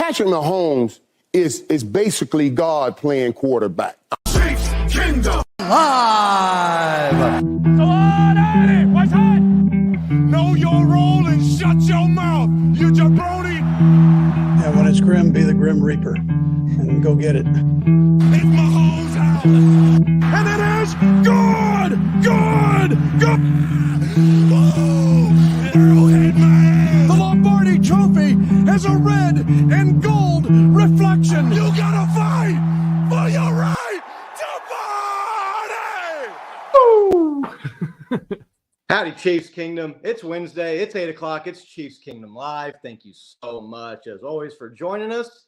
Patrick Mahomes is basically God playing quarterback. Chiefs Kingdom live. So on at it. What's hot? Know your role and shut your mouth, you jabroni. And when it's grim, be the Grim Reaper and go get it. It's Mahomes' house, and it is good. Woo! Arrowhead man. The Lombardi Trophy has a red and gold reflection. You gotta fight for your right to party. Howdy, Chiefs Kingdom. It's Wednesday. It's 8 o'clock. It's Chiefs Kingdom Live. Thank you so much, as always, for joining us.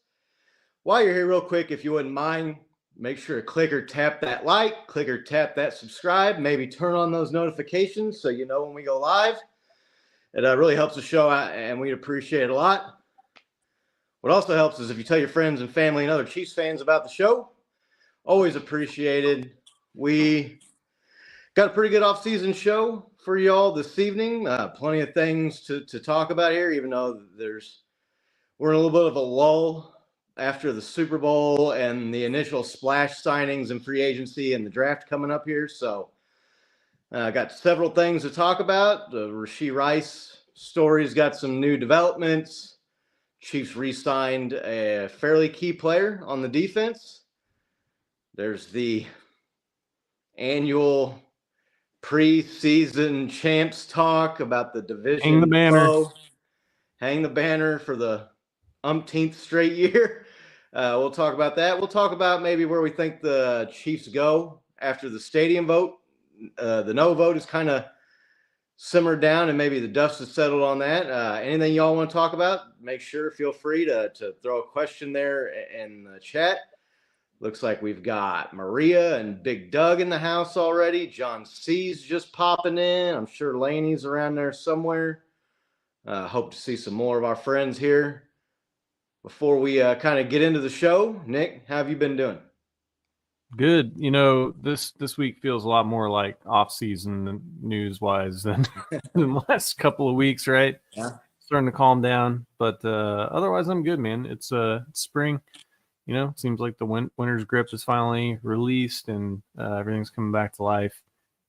While you're here, real quick, if you wouldn't mind, make sure to click or tap that like, click or tap that subscribe, maybe turn on those notifications so you know when we go live. It really helps the show out, and we'd appreciate it a lot. What also helps is if you tell your friends and family and other Chiefs fans about the show. Always appreciated. We got a pretty good off-season show for y'all this evening. Plenty of things to talk about here, even though we're in a little bit of a lull after the Super Bowl and the initial splash signings and free agency and the draft coming up here. So I got several things to talk about. The Rashee Rice story's got some new developments. Chiefs re-signed a fairly key player on the defense. There's the annual preseason champs talk about the division. Hang the banner. Hang the banner for the umpteenth straight year. We'll talk about that. We'll talk about maybe where we think the Chiefs go after the stadium vote. The no vote is kind of simmered down, and maybe the dust has settled on that. Anything y'all want to talk about, make sure, feel free to throw a question there in the chat. Looks like we've got Maria and Big Doug in the house already. John C's just popping in. I'm sure Laney's around there somewhere. Hope to see some more of our friends here. Before we kind of get into the show, Nick, how have you been doing? Good. You know, this week feels a lot more like off-season news-wise than the last couple of weeks, right? Yeah. Starting to calm down, but otherwise I'm good, man. It's spring. You know, it seems like the winter's grip is finally released and everything's coming back to life.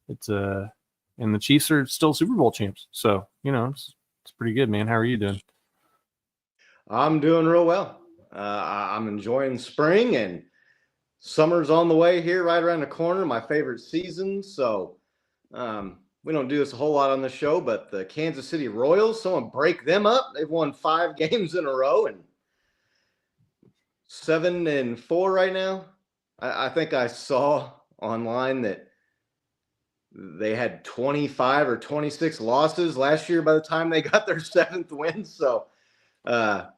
It's and the Chiefs are still Super Bowl champs, so you know it's pretty good, man. How are you doing? I'm doing real well. I'm enjoying spring, and summer's on the way here, right around the corner. My favorite season. So we don't do this a whole lot on the show, but the Kansas City Royals, someone break them up. They've won 5 games in a row and 7-4 right now. I think I saw online that they had 25 or 26 losses last year by the time they got their 7th win. So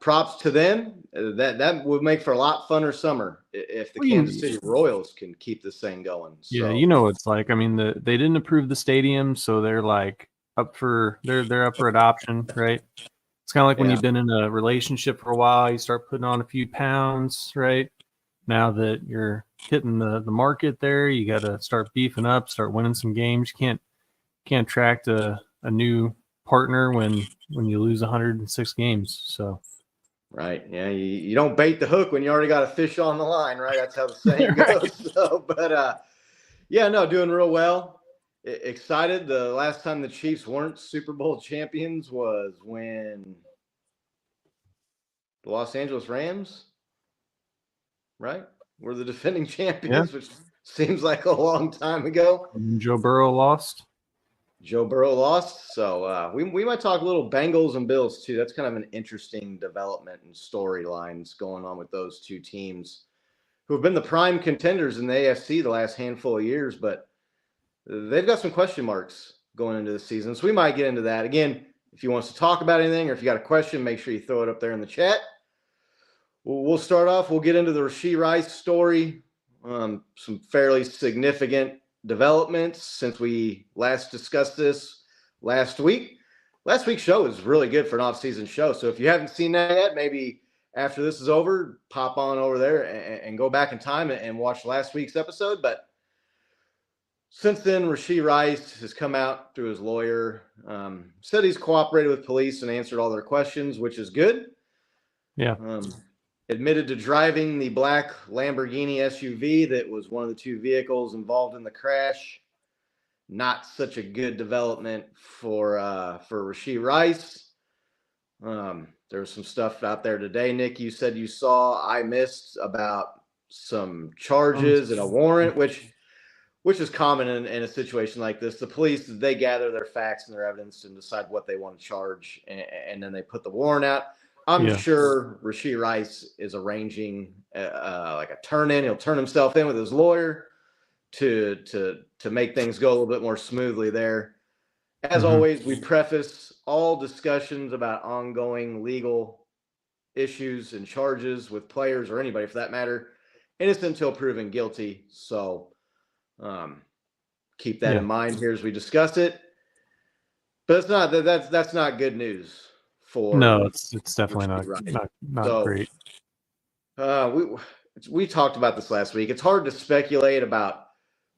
props to them. That would make for a lot funner summer if the Kansas City Royals can keep this thing going. So. Yeah, you know what it's like. I mean, they didn't approve the stadium, so they're like they're up for adoption, right? It's kind of like when you've been in a relationship for a while, you start putting on a few pounds, right? Now that you're hitting the market there, you got to start beefing up, start winning some games. You can't attract a new partner when you lose 106 games. So, right, yeah, you don't bait the hook when you already got a fish on the line, right? That's how the saying goes. So, but yeah, no, doing real well. Excited. The last time the Chiefs weren't Super Bowl champions was when the Los Angeles Rams, right, were the defending champions, which seems like a long time ago. And Joe Burrow lost. So we might talk a little Bengals and Bills too. That's kind of an interesting development and storylines going on with those two teams who have been the prime contenders in the AFC the last handful of years, but they've got some question marks going into the season. So we might get into that. Again, if you want us to talk about anything or if you got a question, make sure you throw it up there in the chat. We'll start off. We'll get into the Rashee Rice story. Some fairly significant developments since we last discussed this last week. Last week's show was really good for an off-season show. So if you haven't seen that yet, maybe after this is over, pop on over there and go back in time and watch last week's episode. But since then, Rashee Rice has come out through his lawyer, said he's cooperated with police and answered all their questions, which is good. Yeah. admitted to driving the black Lamborghini SUV that was one of the two vehicles involved in the crash. Not such a good development for Rashee Rice. There was some stuff out there today, Nick. You said you saw, I missed, about some charges and a warrant, which is common in a situation like this. The police, they gather their facts and their evidence and decide what they want to charge, and then they put the warrant out. I'm sure Rashee Rice is arranging like a turn-in. He'll turn himself in with his lawyer to make things go a little bit more smoothly there. As always, we preface all discussions about ongoing legal issues and charges with players, or anybody for that matter, innocent until proven guilty. So keep that in mind here as we discuss it. But it's not that's not good news for it's definitely not so, great. We talked about this last week. It's hard to speculate about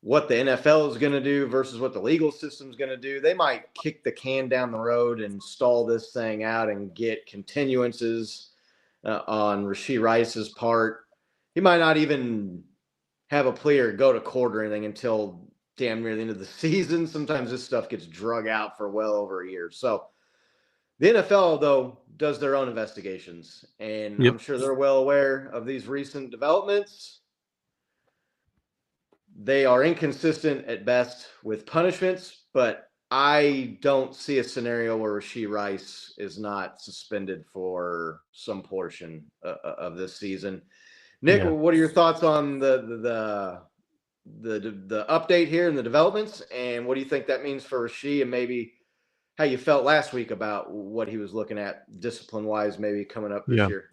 what the NFL is going to do versus what the legal system is going to do. They might kick the can down the road and stall this thing out and get continuances on Rashee Rice's part. He might not even have a player go to court or anything until damn near the end of the season. Sometimes this stuff gets drug out for well over a year. So the NFL, though, does their own investigations, and I'm sure they're well aware of these recent developments. They are inconsistent at best with punishments, but I don't see a scenario where Rashee Rice is not suspended for some portion of this season. Nick, what are your thoughts on the update here and the developments, and what do you think that means for Rashee, and maybe how you felt last week about what he was looking at discipline-wise maybe coming up this year?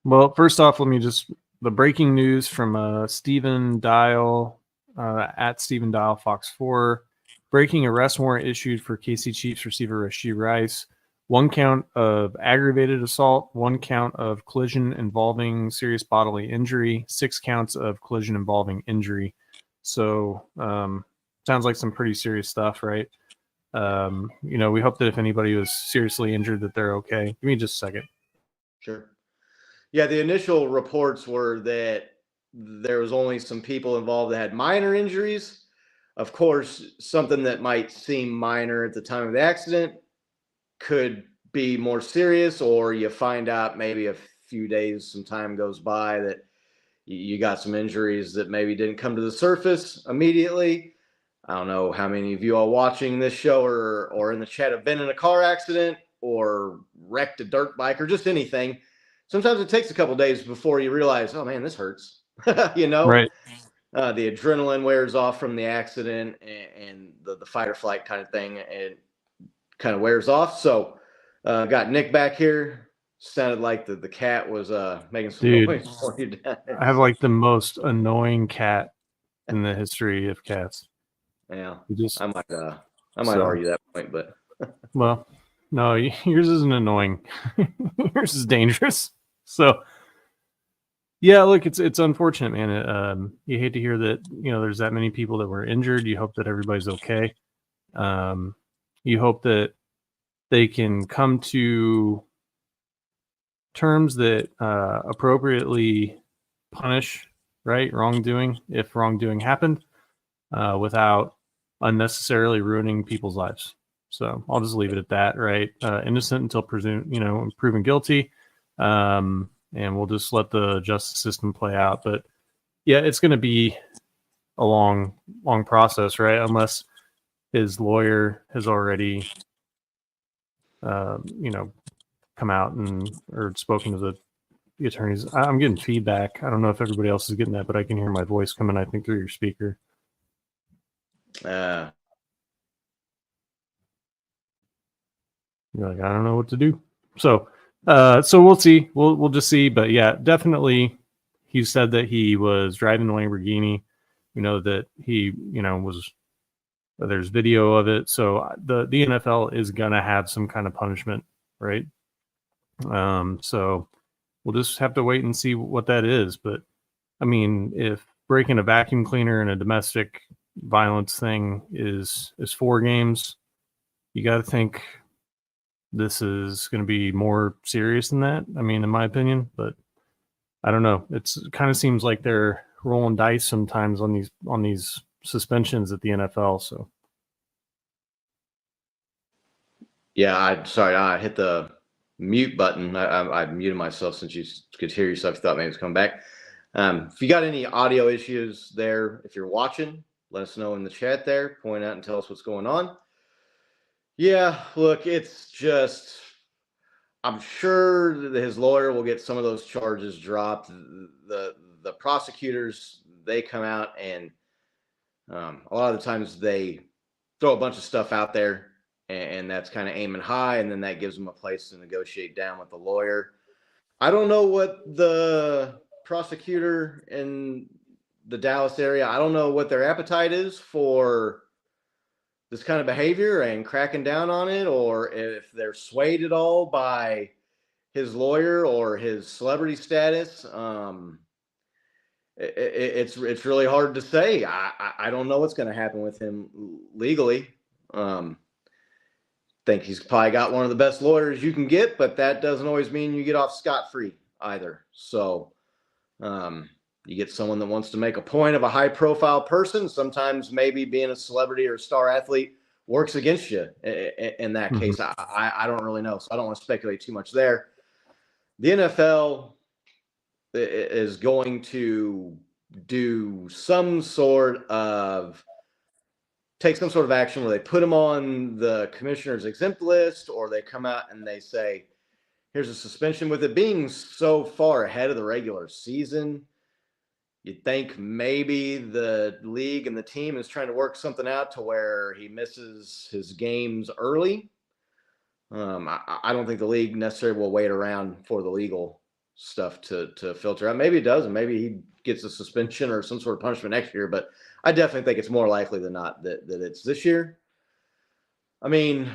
Well, first off, let me the breaking news from Stephen Dial, at Stephen Dial, Fox 4. Breaking arrest warrant issued for KC Chiefs receiver Rashee Rice. 1 count of aggravated assault, 1 count of collision involving serious bodily injury, 6 counts of collision involving injury. So sounds like some pretty serious stuff, right? We hope that if anybody was seriously injured that they're okay. Give me just a second. Sure. Yeah, the initial reports were that there was only some people involved that had minor injuries. Of course, something that might seem minor at the time of the accident could be more serious, or you find out maybe a few days, some time goes by that you got some injuries that maybe didn't come to the surface immediately. I don't know how many of you all watching this show or in the chat have been in a car accident or wrecked a dirt bike or just anything. Sometimes it takes a couple days before you realize, oh man, this hurts. Right. The adrenaline wears off from the accident, and the fight or flight kind of thing, and kind of wears off. So got Nick back here. Sounded like the cat was making some noise for you. I have like the most annoying cat in the history of cats. Yeah, I might argue that point, but well, no, yours isn't annoying. Yours is dangerous. So yeah, look, it's unfortunate, man. You hate to hear that, there's that many people that were injured. You hope that everybody's okay. You hope that they can come to terms that appropriately punish wrongdoing, if wrongdoing happened, without unnecessarily ruining people's lives. So I'll just leave it at that, right? Innocent until proven guilty. And we'll just let the justice system play out. But yeah, it's going to be a long process, right? Unless his lawyer has already, come out or spoken to the attorneys. I'm getting feedback. I don't know if everybody else is getting that, but I can hear my voice coming, I think, through your speaker. You're like, I don't know what to do. So we'll see. We'll just see. But yeah, definitely, he said that he was driving the Lamborghini. That he, there's video of it. So the NFL is gonna have some kind of punishment, right? So we'll just have to wait and see what that is. But I mean, if breaking a vacuum cleaner in a domestic violence thing is 4 games, you got to think this is going to be more serious than that. I mean, in my opinion, but I don't know. It kind of seems like they're rolling dice sometimes on these suspensions at the NFL. So Yeah, I hit the mute button. I muted myself since you could hear yourself. You thought maybe it was coming back. If you got any audio issues there, if you're watching, let us know in the chat there. Point out and tell us what's going on. Yeah, look, it's just, I'm sure that his lawyer will get some of those charges dropped. The prosecutors, they come out and a lot of the times they throw a bunch of stuff out there, and that's kind of aiming high, and then that gives them a place to negotiate down with the lawyer. I don't know what the prosecutor in the Dallas area, I don't know what their appetite is for this kind of behavior and cracking down on it, or if they're swayed at all by his lawyer or his celebrity status. It's really hard to say. I don't know what's going to happen with him legally. Think he's probably got one of the best lawyers you can get, but that doesn't always mean you get off scot-free either. So you get someone that wants to make a point of a high-profile person. Sometimes maybe being a celebrity or a star athlete works against you in that case. I don't really know, so I don't want to speculate too much there. The NFL is going to do some sort of take some sort of action where they put him on the commissioner's exempt list, or they come out and they say, here's a suspension. With it being so far ahead of the regular season, you'd think maybe the league and the team is trying to work something out to where he misses his games early. I don't think the league necessarily will wait around for the legal stuff to filter out. Maybe it does, and maybe he gets a suspension or some sort of punishment next year, but I definitely think it's more likely than not that it's this year. I mean,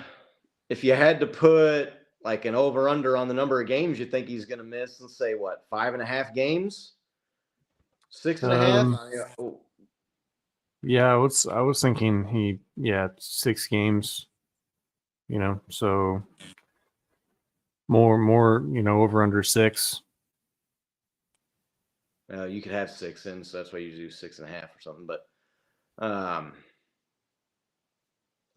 if you had to put like an over under on the number of games you think he's going to miss, let's say what, 5.5 games, 6.5. Yeah, I was thinking 6 games. So more over under 6. You could have 6 in, so that's why you do 6.5 or something. But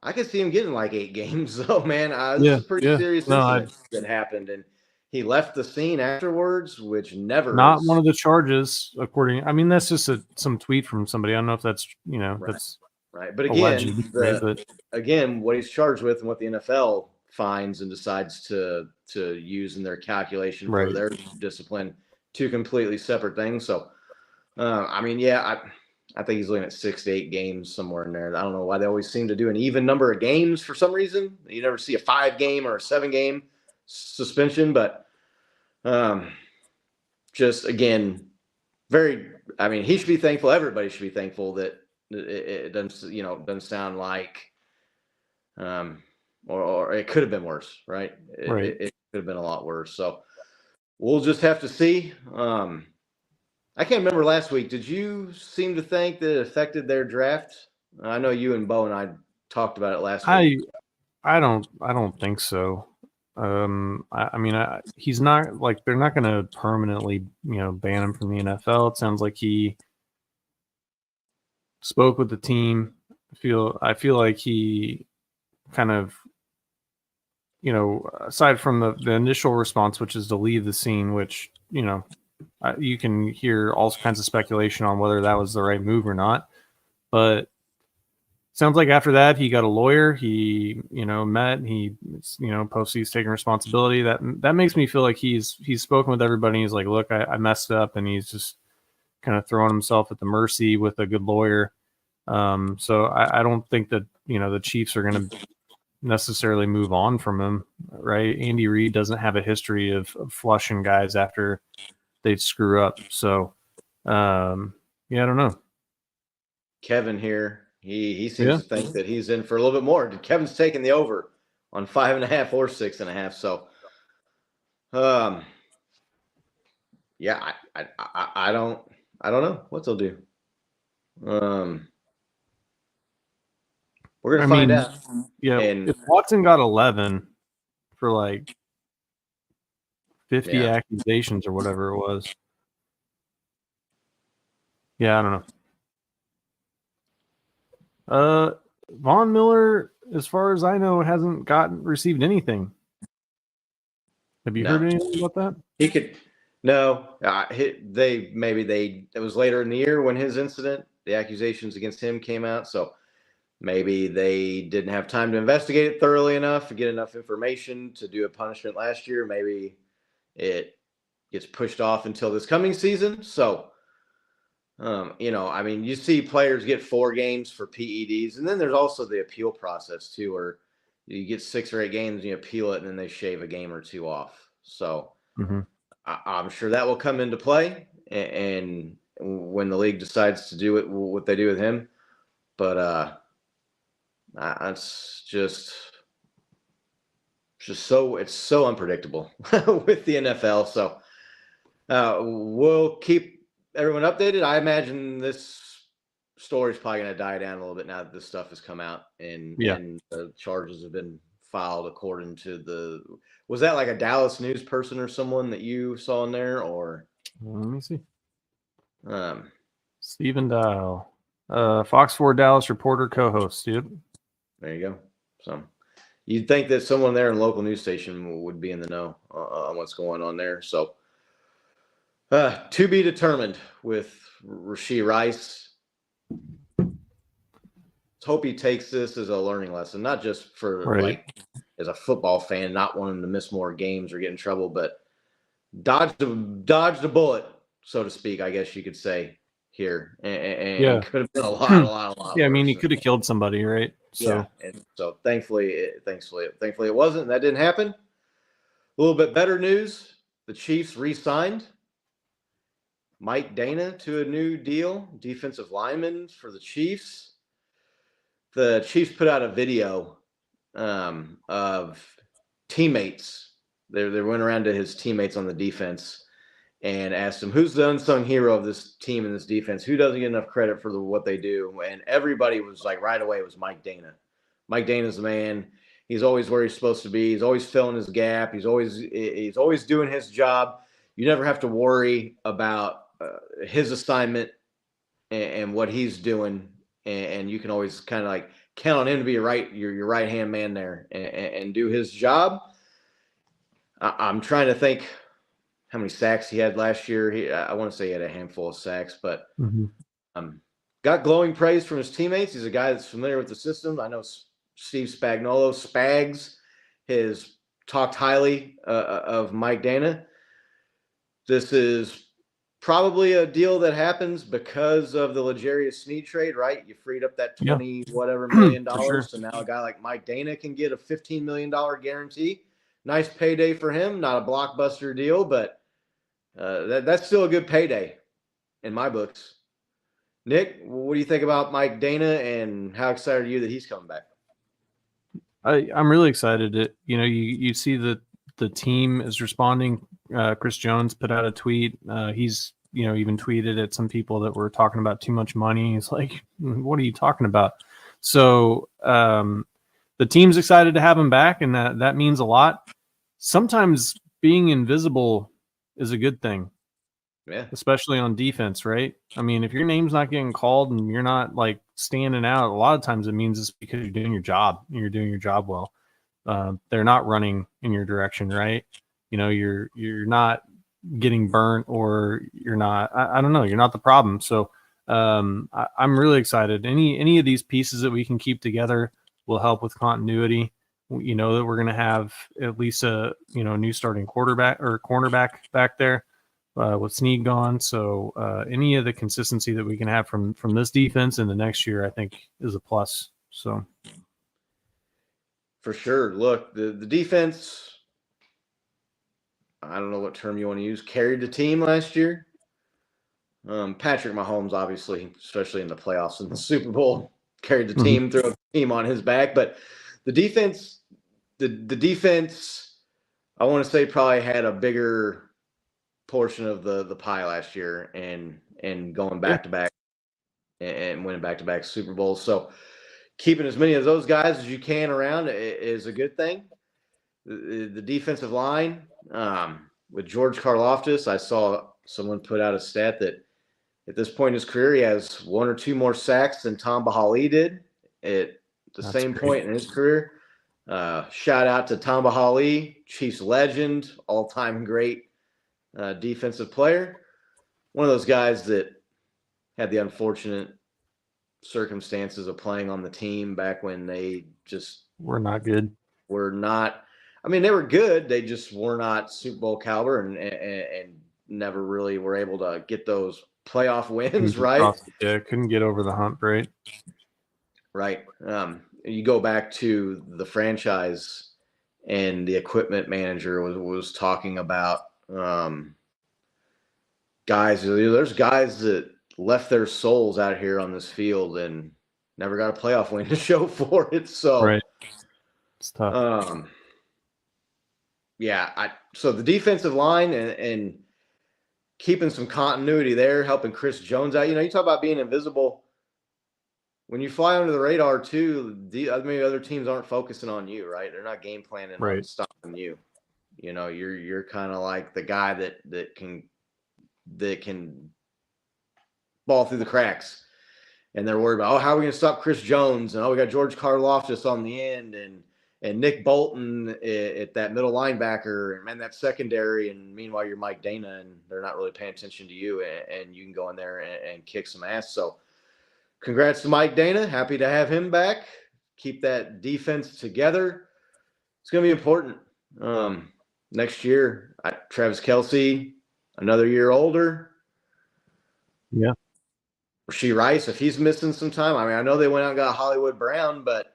I could see him getting like 8 games, though, man. This is a pretty serious incident that happened, and he left the scene afterwards, which never not one of the charges, according. I mean, that's just some tweet from somebody. I don't know if that's that's right. But again, what he's charged with and what the NFL finds and decides to use in their calculation for their discipline, 2 completely separate things. So, I mean, I think he's looking at 6 to 8 games somewhere in there. I don't know why they always seem to do an even number of games for some reason. You never see a 5-game or a 7-game suspension, but just again, he should be thankful. Everybody should be thankful that it doesn't sound like, or it could have been worse, right? It could have been a lot worse. So we'll just have to see. I can't remember last week. Did you seem to think that it affected their draft? I know you and Bo and I talked about it last week. I don't think so. He's not like, they're not going to permanently, ban him from the NFL. It sounds like he spoke with the team. I feel like he kind of, aside from the initial response, which is to leave the scene, which, you can hear all kinds of speculation on whether that was the right move or not. But sounds like after that, he got a lawyer. He, met. He, posted he's taking responsibility. That makes me feel like he's spoken with everybody. He's like, look, I messed up, and he's just kind of throwing himself at the mercy with a good lawyer. So I don't think that the Chiefs are going to necessarily move on from him, right? Andy Reid doesn't have a history of flushing guys after they screw up. So, I don't know. Kevin here. He seems to think that he's in for a little bit more. Kevin's taking the over on 5.5 or 6.5. So, I don't know what they'll do. We're gonna find out. Yeah, and if Watson got 11 for like 50 accusations or whatever it was, Yeah, I don't know. Von Miller, as far as I know, hasn't received anything. Have you heard anything about that? He could. No, it was later in the year when his incident, the accusations against him came out. So maybe they didn't have time to investigate it thoroughly enough to get enough information to do a punishment last year. Maybe it gets pushed off until this coming season. So, you see players get 4 games for PEDs, and then there's also the appeal process too, where you get 6 or 8 games and you appeal it, and then they shave a game or 2 off. So I'm sure that will come into play, and when the league decides to do it, what they do with him. But it's just so unpredictable with the NFL. So we'll keep everyone updated. I imagine this story is probably going to die down a little bit now that this stuff has come out and the charges have been filed according to was that like a Dallas news person or someone that you saw in there, or let me see. Stephen Dial, Fox 4 Dallas reporter, co-host, dude. There you go. So you'd think that someone there in a local news station would be in the know on what's going on there. So to be determined with Rashee Rice. Let's hope he takes this as a learning lesson, not just for like as a football fan, not wanting to miss more games or get in trouble, but dodged the bullet, so to speak, I guess you could say here, and could have been a lot. Yeah, I mean, he could have killed somebody, right? So, yeah, and so thankfully it wasn't. That didn't happen. A little bit better news: the Chiefs re-signed Mike Dana to a new deal, defensive lineman for the Chiefs. The Chiefs put out a video of teammates. They went around to his teammates on the defense and asked him, who's the unsung hero of this team and this defense? Who doesn't get enough credit for what they do? And everybody was like, right away, it was Mike Dana. Mike Dana's the man. He's always where he's supposed to be. He's always filling his gap. He's always doing his job. You never have to worry about his assignment and what he's doing. And you can always kind of like count on him to be your right-hand man there and do his job. I'm trying to think how many sacks he had last year. I want to say he had a handful of sacks, but got glowing praise from his teammates. He's a guy that's familiar with the system. I know Steve Spagnuolo, Spags, has talked highly of Mike Dana. This is probably a deal that happens because of the L'Jarius Sneed trade, right? You freed up that $20 million. Sure. So now a guy like Mike Dana can get a $15 million guarantee. Nice payday for him. Not a blockbuster deal, but that's still a good payday in my books. Nick, what do you think about Mike Dana, and how excited are you that he's coming back? I'm really excited. You see that the team is responding. Chris Jones put out a tweet. He's even tweeted at some people that were talking about too much money. He's like, what are you talking about? So the team's excited to have him back, and that means a lot. Sometimes being invisible is a good thing. Yeah. Especially on defense, right? I mean, if your name's not getting called and you're not like standing out, a lot of times it means it's because you're doing your job and you're doing your job well. They're not running in your direction, right? You're not getting burnt, or you're not, I don't know, you're not the problem. So I'm really excited. Any of these pieces that we can keep together will help with continuity. That we're going to have at least a new starting quarterback or cornerback back there with Snead gone. So any of the consistency that we can have from this defense in the next year, I think, is a plus. So for sure. Look, the defense, I don't know what term you want to use, carried the team last year. Patrick Mahomes, obviously, especially in the playoffs and the Super Bowl, carried the team, threw a team on his back. But the defense, the defense, I want to say, probably had a bigger portion of the pie last year, and going back to back and winning back to back Super Bowls. So keeping as many of those guys as you can around is a good thing. The defensive line, with George Karlaftis, I saw someone put out a stat that At this point in his career, he has 1 or 2 more sacks than Tom Bahali did at the same point in his career. Shout out to Tom Bahali, Chiefs legend, all-time great defensive player. One of those guys that had the unfortunate circumstances of playing on the team back when they just We're not good. were not. I mean, they were good. They just were not Super Bowl caliber and never really were able to get those playoff wins, right? Couldn't get over the hump, right? Right. You go back to the franchise, and the equipment manager was talking about guys. There's guys that left their souls out here on this field and never got a playoff win to show for it. So, right. It's tough. So the defensive line and keeping some continuity there, helping Chris Jones out. You talk about being invisible. When you fly under the radar too, maybe other teams aren't focusing on you, right? They're not game planning on stopping you. You're kind of like the guy that can ball through the cracks, and they're worried about, how are we going to stop Chris Jones? And we got George Karlaftis on the end, and Nick Bolton at that middle linebacker, and that secondary. And meanwhile, you're Mike Dana, and they're not really paying attention to you, and you can go in there and kick some ass. So, congrats to Mike Dana. Happy to have him back. Keep that defense together. It's going to be important. Next year, Travis Kelce, another year older. Yeah. Rashee Rice, if he's missing some time. I mean, I know they went out and got Hollywood Brown, but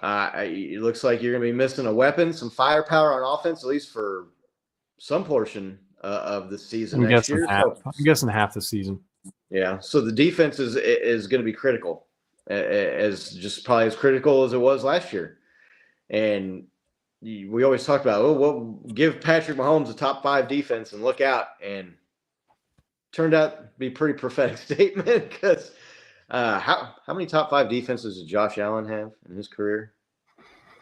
it looks like you're going to be missing a weapon, some firepower on offense, at least for some portion of the season next year. I'm guessing half the season. Yeah, so the defense is going to be critical, probably as critical as it was last year. And we always talk about, give Patrick Mahomes a top 5 defense and look out. And turned out to be a pretty prophetic statement, because how many top 5 defenses did Josh Allen have in his career?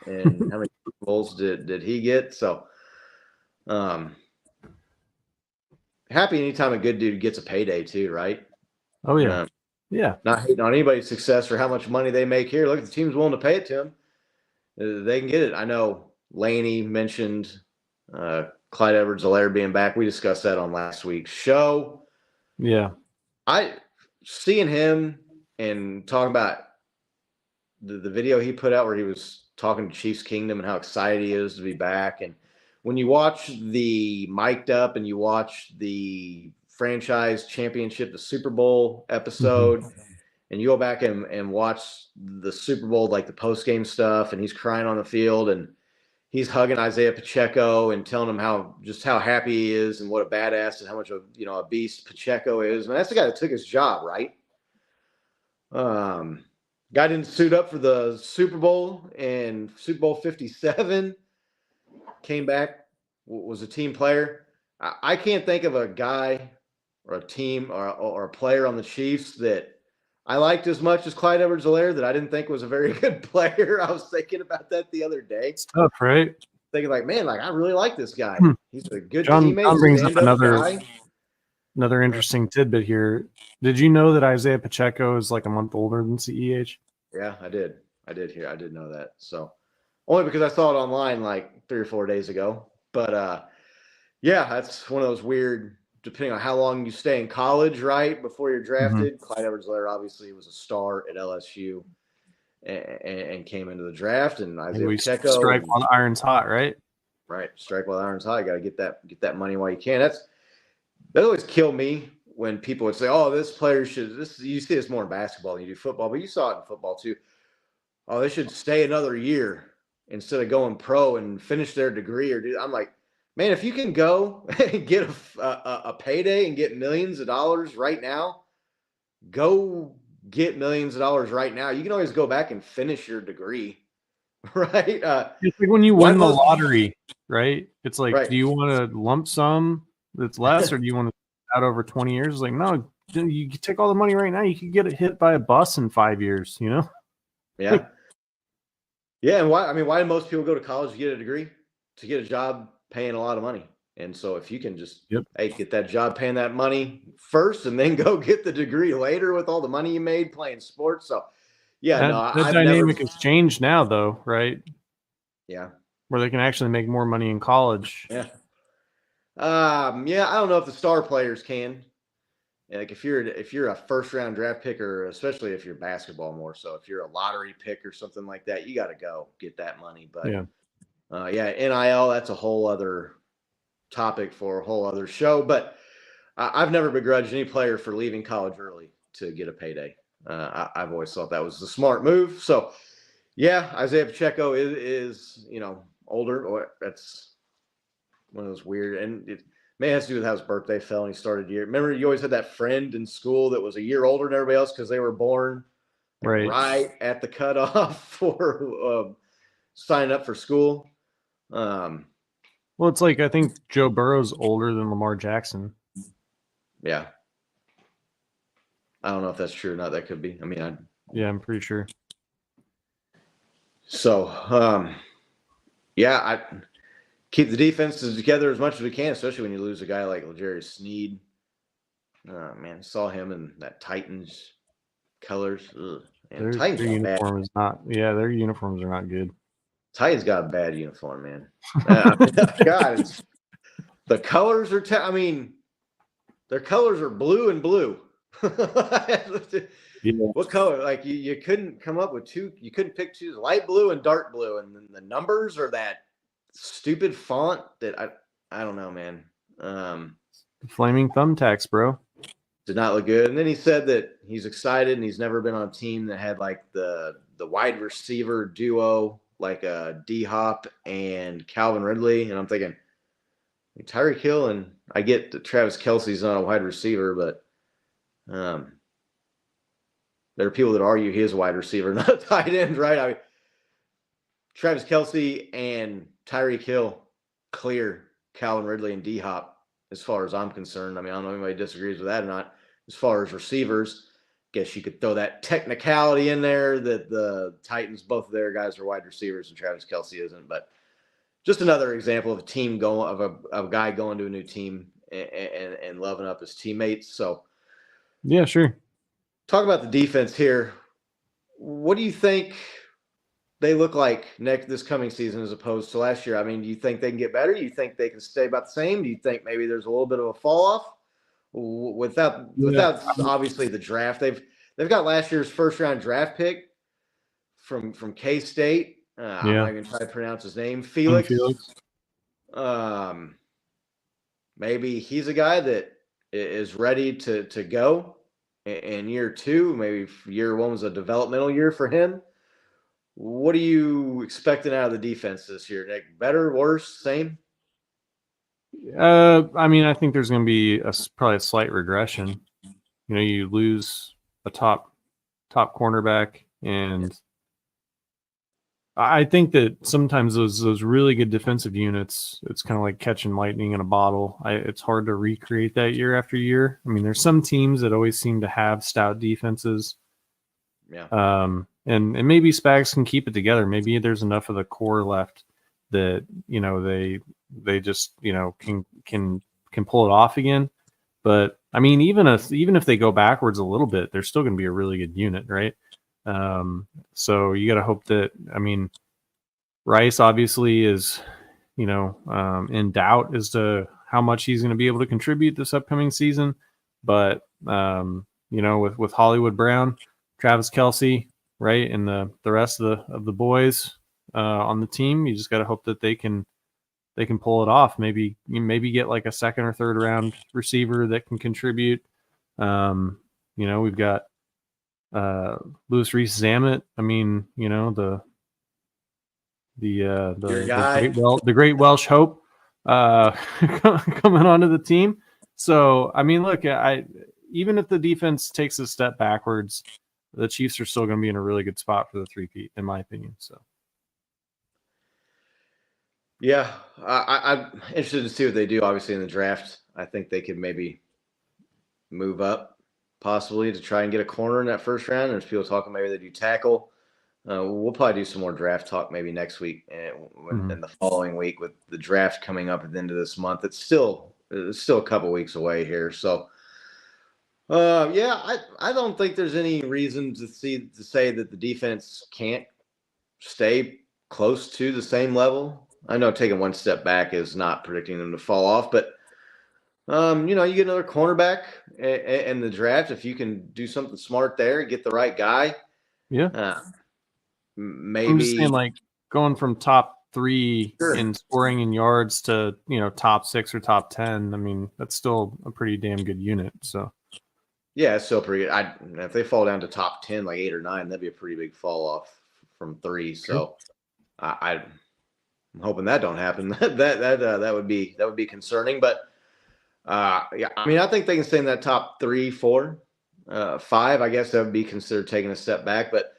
And how many Super Bowls did he get? So happy anytime a good dude gets a payday too, right? Oh, yeah. Yeah. Not hating on anybody's success or how much money they make here. Look, the team's willing to pay it to him. They can get it. I know Laney mentioned Clyde Edwards-Helaire being back. We discussed that on last week's show. Yeah. Seeing him and talking about the video he put out where he was talking to Chiefs Kingdom and how excited he is to be back. And when you watch the mic'd up and you watch the franchise championship, the Super Bowl episode, and you go back and watch the Super Bowl, like the post-game stuff, and he's crying on the field and he's hugging Isaiah Pacheco and telling him how happy he is and what a badass and how much of a beast Pacheco is. I mean, that's the guy that took his job, right? Guy didn't suit up for the Super Bowl, and Super Bowl 57 came back, was a team player. I can't think of a guy or a team or a player on the Chiefs that I liked as much as Clyde Edwards-Helaire that I didn't think was a very good player. I was thinking about that the other day. It's tough, right? Thinking like, man, I really like this guy. He's a good teammate. John brings up another guy. Interesting tidbit here. Did you know that Isaiah Pacheco is like a month older than CEH? Yeah, I did. I did know that. So only because I saw it online like 3 or 4 days ago. But yeah, that's one of those weird, depending on how long you stay in college, right, before you're drafted. Clyde Edwards-Helaire obviously was a star at LSU and came into the draft. And Isaiah Pacheco, strike while the iron's hot, right? Right, strike while the iron's hot. You got to get that money while you can. That always killed me when people would say, "Oh, this player should." You see this more in basketball than you do football, but you saw it in football too. Oh, they should stay another year instead of going pro and finish their degree or do. I'm like, man, if you can go and get a payday and get millions of dollars right now, go get millions of dollars right now. You can always go back and finish your degree, right? It's like when you win the lottery, right? It's like, right. Do you want a lump sum that's less, or do you want to out over 20 years? It's like, no, you take all the money right now. You could get hit by a bus in 5 years, you know? Yeah. Yeah. And why do most people go to college to get a degree? To get a job paying a lot of money. And so if you can just, Yep. hey, get that job paying that money first and then go get the degree later with all the money you made playing sports. So, yeah, That, no, that I've dynamic never. has changed now, though, right? Yeah. Where they can actually make more money in college. Yeah. Yeah, I don't know if the star players can. Like if you're a first round draft pick, or especially if you're basketball more so, if you're a lottery pick or something like that, you got to go get that money. But Yeah. yeah, NIL, that's a whole other topic for a whole other show. But I've never begrudged any player for leaving college early to get a payday. I've always thought that was the smart move. So yeah, Isaiah Pacheco is older, or that's one of those weird, and it may have to do with how his birthday fell and he started year. Remember, you always had that friend in school that was a year older than everybody else because they were born right at the cutoff for signing up for school. Well, it's like I think Joe Burrow's older than Lamar Jackson. Yeah. I don't know if that's true or not. That could be. I mean, Yeah, I'm pretty sure. So, yeah, I keep the defenses together as much as we can, especially when you lose a guy like L'Jarius Sneed. Man, saw him in that Titans colors. Ugh. Man, Titans Their got uniform bad. is not. Yeah, their uniforms are not good. Titans got a bad uniform, man. God, the colors are. I mean, their colors are blue and blue. Yeah. What color? Like you couldn't come up with two. You couldn't pick two: light blue and dark blue, and then the numbers are that stupid font that I don't know, man. Flaming thumbtacks, bro. Did not look good. And then he said that he's excited and he's never been on a team that had like the wide receiver duo like D Hop and Calvin Ridley. And I'm thinking Tyreek Hill, and I get that Travis Kelce's not a wide receiver, but there are people that argue he is a wide receiver, not a tight end, right? I mean, Travis Kelce and Tyreek Hill clear Calvin Ridley and D Hop as far as I'm concerned. I mean, I don't know if anybody disagrees with that or not. As far as receivers, guess you could throw that technicality in there that the Titans, both of their guys are wide receivers and Travis Kelce isn't. But just another example of a team going of a guy going to a new team and loving up his teammates. So yeah, sure. Talk about the defense here. What do you think they look like this coming season as opposed to last year? I mean, do you think they can get better? Do you think they can stay about the same? Do you think maybe there's a little bit of a fall off? Without obviously the draft, they've got last year's first round draft pick from K-State. I'm not even trying to pronounce his name. Felix. Maybe he's a guy that is ready to go in year two. Maybe year one was a developmental year for him. What are you expecting out of the defense this year, Nick? Better, worse, same? I mean, I think there's going to be probably a slight regression. You know, you lose a top cornerback, and I think that sometimes those really good defensive units, it's kind of like catching lightning in a bottle. It's hard to recreate that year after year. I mean, there's some teams that always seem to have stout defenses. Yeah. And maybe Spags can keep it together. Maybe there's enough of the core left that, you know, they just, you know, can pull it off again. But I mean, even if they go backwards a little bit, they're still going to be a really good unit, right? So you got to hope that, I mean, Rice obviously is, you know, in doubt as to how much he's going to be able to contribute this upcoming season. But, you know, with Hollywood Brown, Travis Kelce, right, and the rest of the boys on the team, you just got to hope that they can pull it off. Maybe get like a second or third round receiver that can contribute. You know, we've got Louis Reese-Zammit. I mean, you know, the great Welsh hope coming onto the team. So I mean, look, even if the defense takes a step backwards, the Chiefs are still going to be in a really good spot for the three-peat, in my opinion. So yeah, I'm interested to see what they do. Obviously, in the draft, I think they could maybe move up, possibly to try and get a corner in that first round. There's people talking maybe they do tackle. We'll probably do some more draft talk maybe next week and the following week with the draft coming up at the end of this month. It's still a couple weeks away here. So, I don't think there's any reason to say that the defense can't stay close to the same level. I know taking one step back is not predicting them to fall off, but you get another cornerback in the draft. If you can do something smart there, get the right guy. Yeah. Maybe I'm just saying, like, going from top 3 Sure. in scoring and yards to, top 6 or top 10. I mean, that's still a pretty damn good unit. So, yeah, it's still pretty good. If they fall down to top 10, like 8 or 9, that'd be a pretty big fall off from 3. So I'm hoping that don't happen. that would be concerning. But yeah, I mean, I think they can stay in that top 3, 4, 5. I guess that would be considered taking a step back. But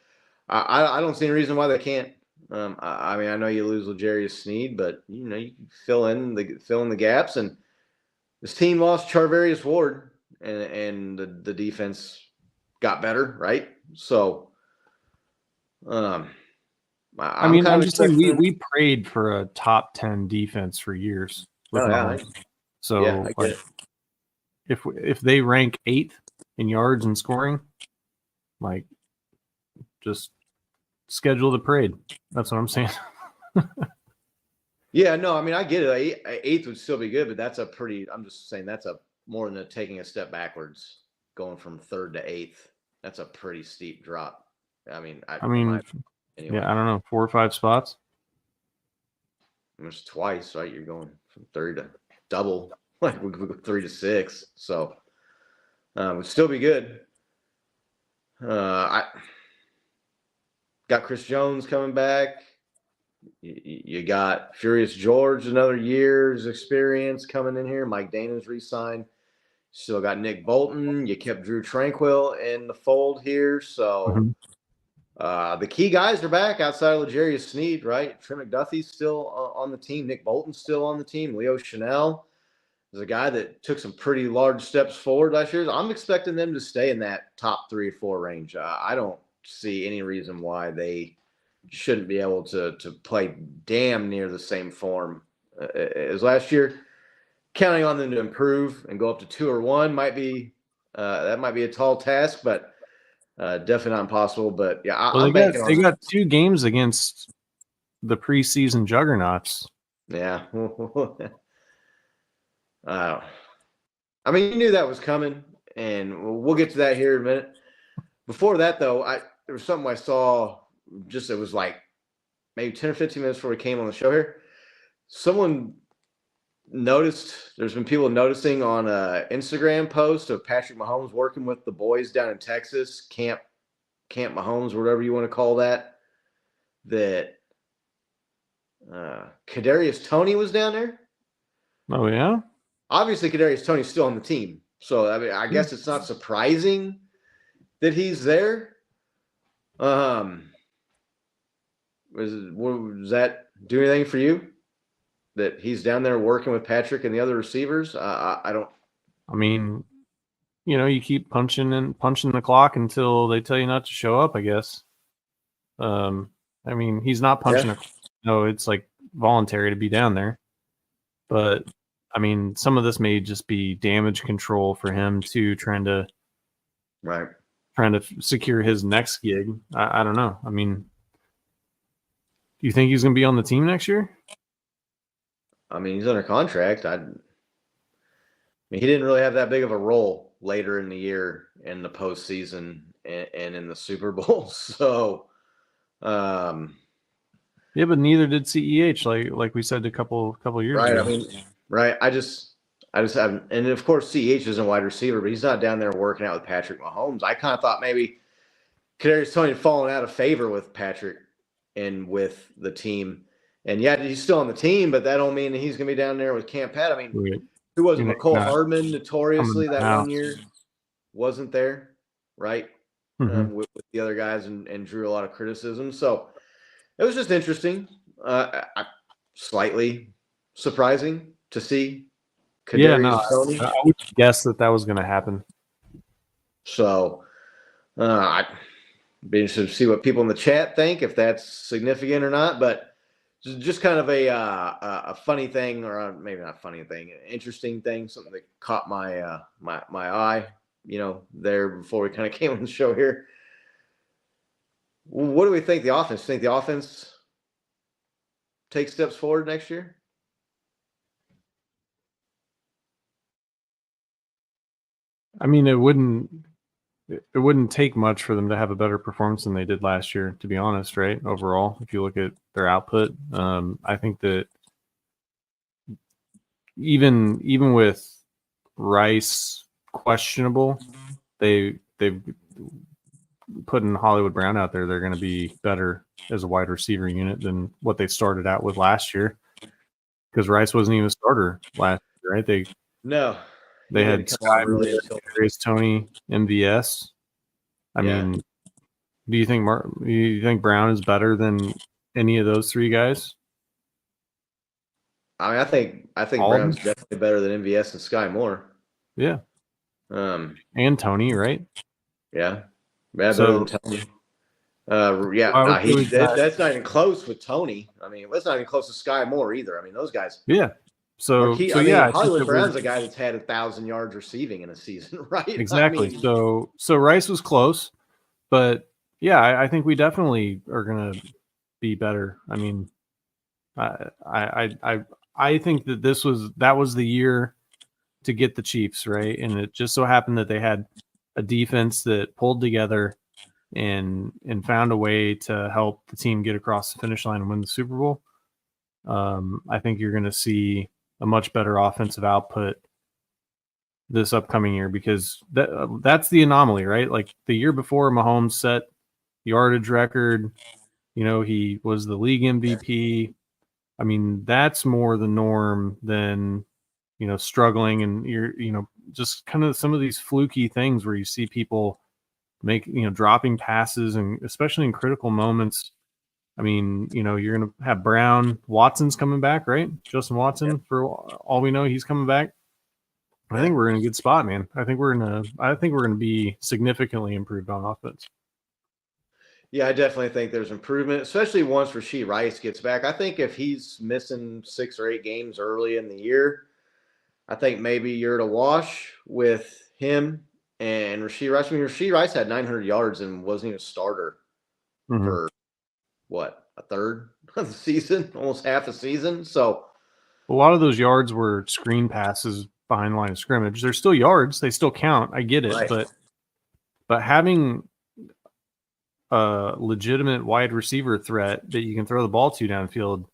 I don't see any reason why they can't. I mean, I know you lose L'Jarius Sneed, but you can fill in the gaps. And this team lost Charvarius Ward, and the defense got better, right? So, I'm just saying we prayed for a top 10 defense for years. So, yeah, I get it. if they rank 8th in yards and scoring, like, just schedule the parade. That's what I'm saying. Yeah, no, I mean, I get it. 8th would still be good, but I'm just saying that's more than taking a step backwards, going from 3rd to 8th. That's a pretty steep drop. I mean, anyway. Yeah, I don't know, 4 or 5 spots. It's twice, right? You're going from 3rd to double, like we go 3 to 6. So, it would still be good. I got Chris Jones coming back. You got Furious George, another year's experience coming in here. Mike Dana's re-signed. Still got Nick Bolton. You kept Drew Tranquil in the fold here. So the key guys are back outside of L'Jarius Sneed, right? Trent McDuffie's still on the team. Nick Bolton's still on the team. Leo Chanel is a guy that took some pretty large steps forward last year. I'm expecting them to stay in that top 3 or 4 range. I don't see any reason why they shouldn't be able to play damn near the same form as last year. Counting on them to improve and go up to 2 or 1 might be a tall task, but definitely not impossible. But yeah, they got 2 games against the preseason juggernauts. Yeah. I mean, you knew that was coming, and we'll get to that here in a minute. Before that, though, there was something I saw. It was like maybe 10 or 15 minutes before we came on the show here. Someone noticed, there's been people noticing on an Instagram post of Patrick Mahomes working with the boys down in Texas, Camp Mahomes, whatever you want to call that Kadarius Toney was down there. Oh, yeah? Obviously, Kadarius Toney's still on the team. So, I mean, I guess it's not surprising that he's there. Does that do anything for you that he's down there working with Patrick and the other receivers? I don't. I mean, you keep punching the clock until they tell you not to show up, I guess. I mean, he's not punching it's like voluntary to be down there. But I mean, some of this may just be damage control for him too, trying to secure his next gig. I don't know. I mean, do you think he's going to be on the team next year? I mean, he's under contract. I mean, he didn't really have that big of a role later in the year in the postseason and in the Super Bowl. So, yeah, but neither did CEH, like we said a couple years ago. I mean, right. I just haven't. And of course, CEH isn't a wide receiver, but he's not down there working out with Patrick Mahomes. I kind of thought maybe Kadarius Toney had fallen out of favor with Patrick and with the team. And yeah, he's still on the team, but that don't mean that he's going to be down there with Camp Pat. I mean, who was McCole Hardman notoriously that 1 year wasn't there, right? With the other guys and drew a lot of criticism. So it was just interesting, slightly surprising to see Kadarius Toney. I would guess that was going to happen. So, Be interested to see what people in the chat think, if that's significant or not. But just kind of a funny thing, or maybe not funny thing, an interesting thing, something that caught my my eye, there before we kind of came on the show here. What do we think the offense? Think the offense take steps forward next year? I mean, it wouldn't take much for them to have a better performance than they did last year, to be honest, right? Overall, if you look at their output, I think that even with Rice questionable, they've putting Hollywood Brown out there, they're going to be better as a wide receiver unit than what they started out with last year, because Rice wasn't even a starter last year, right? They had Sky, Tony, MVS. I mean, do you think Brown is better than any of those three guys? I mean, I think Brown's definitely better than MVS and Sky Moore. Yeah. And Tony, right? Yeah. Better than Tony. That's not even close with Tony. I mean, that's not even close to Sky Moore either. I mean, those guys. Yeah. Hollywood Brown's a guy that's had 1,000 yards receiving in a season, right? Exactly. I mean, so Rice was close, but yeah, I think we definitely are going to be better. I mean, I think that was the year to get the Chiefs, right? And it just so happened that they had a defense that pulled together and found a way to help the team get across the finish line and win the Super Bowl. I think you're going to see a much better offensive output this upcoming year, because that's the anomaly, right? Like the year before, Mahomes set yardage record. He was the league MVP. I mean, that's more the norm than, struggling and just kind of some of these fluky things where you see people make, dropping passes, and especially in critical moments. I mean, you're going to have Brown. Watson's coming back, right? Justin Watson, for all we know, he's coming back. I think we're in a good spot, man. I think we're going to be significantly improved on offense. Yeah, I definitely think there's improvement, especially once Rashee Rice gets back. I think if he's missing 6 or 8 games early in the year, I think maybe you're at a wash with him and Rashee Rice. I mean, Rashee Rice had 900 yards and wasn't even a starter for a third of the season, almost half the season. So a lot of those yards were screen passes behind the line of scrimmage. They're still yards; they still count. I get it, right. but having a legitimate wide receiver threat that you can throw the ball to downfield